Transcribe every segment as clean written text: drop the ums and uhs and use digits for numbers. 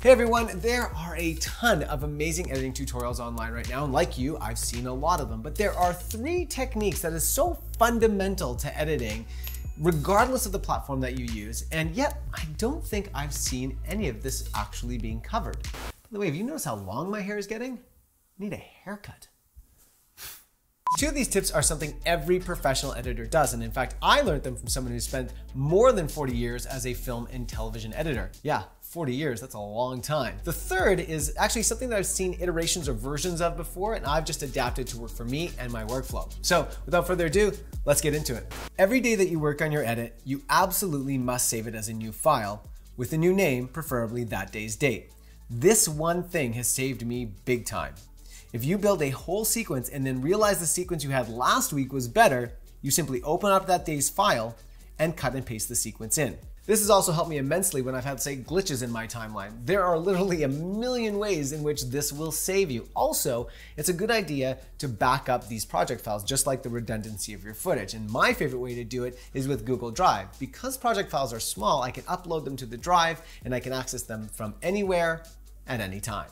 Hey everyone, there are a ton of amazing editing tutorials online right now, and like you, I've seen a lot of them, but there are 3 techniques that is so fundamental to editing, regardless of the platform that you use, and yet I don't think I've seen any of this actually being covered. By the way, have you noticed how long my hair is getting? I need a haircut. 2 of these tips are something every professional editor does, and in fact, I learned them from someone who spent more than 40 years as a film and television editor. Yeah, 40 years, that's a long time. The third is actually something that I've seen iterations or versions of before, and I've just adapted to work for me and my workflow. So without further ado, let's get into it. Every day that you work on your edit, you absolutely must save it as a new file with a new name, preferably that day's date. This one thing has saved me big time. If you build a whole sequence and then realize the sequence you had last week was better, you simply open up that day's file and cut and paste the sequence in. This has also helped me immensely when I've had, say, glitches in my timeline. There are literally a million ways in which this will save you. Also, it's a good idea to back up these project files, just like the redundancy of your footage. And my favorite way to do it is with Google Drive. Because project files are small, I can upload them to the drive and I can access them from anywhere at any time.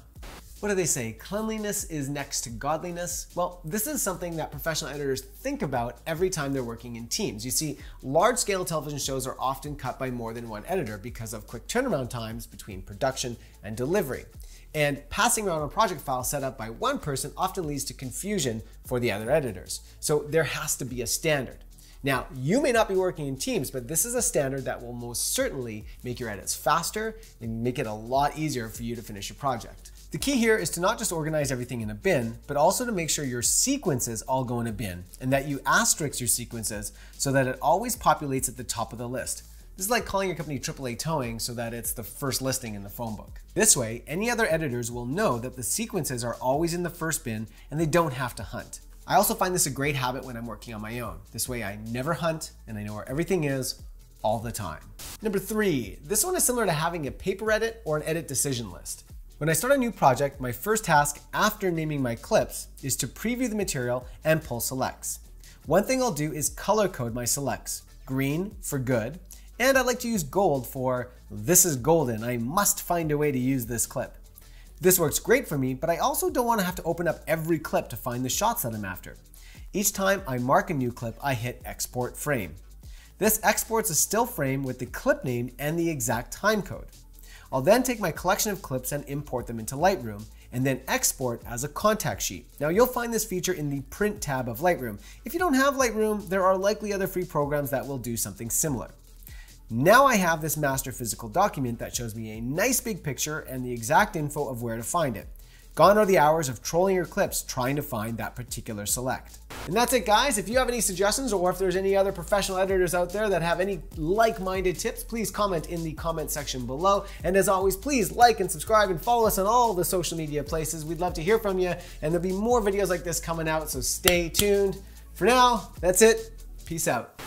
What do they say? Cleanliness is next to godliness. Well, this is something that professional editors think about every time they're working in teams. You see, large-scale television shows are often cut by more than one editor because of quick turnaround times between production and delivery. And passing around a project file set up by one person often leads to confusion for the other editors. So there has to be a standard. Now, you may not be working in teams, but this is a standard that will most certainly make your edits faster and make it a lot easier for you to finish your project. The key here is to not just organize everything in a bin, but also to make sure your sequences all go in a bin and that you asterisk your sequences so that it always populates at the top of the list. This is like calling your company AAA Towing so that it's the first listing in the phone book. This way, any other editors will know that the sequences are always in the first bin and they don't have to hunt. I also find this a great habit when I'm working on my own. This way I never hunt and I know where everything is all the time. Number 3, this one is similar to having a paper edit or an edit decision list. When I start a new project, my first task after naming my clips is to preview the material and pull selects. One thing I'll do is color code my selects. Green for good, and I like to use gold for this is golden, I must find a way to use this clip. This works great for me, but I also don't want to have to open up every clip to find the shots that I'm after. Each time I mark a new clip, I hit export frame. This exports a still frame with the clip name and the exact time code. I'll then take my collection of clips and import them into Lightroom and then export as a contact sheet. Now you'll find this feature in the print tab of Lightroom. If you don't have Lightroom, there are likely other free programs that will do something similar. Now I have this master physical document that shows me a nice big picture and the exact info of where to find it. Gone are the hours of trolling your clips trying to find that particular select. And that's it, guys. If you have any suggestions or if there's any other professional editors out there that have any like-minded tips, please comment in the comment section below. And as always, please like and subscribe and follow us on all the social media places. We'd love to hear from you, and there'll be more videos like this coming out, so stay tuned. For now, that's it. Peace out.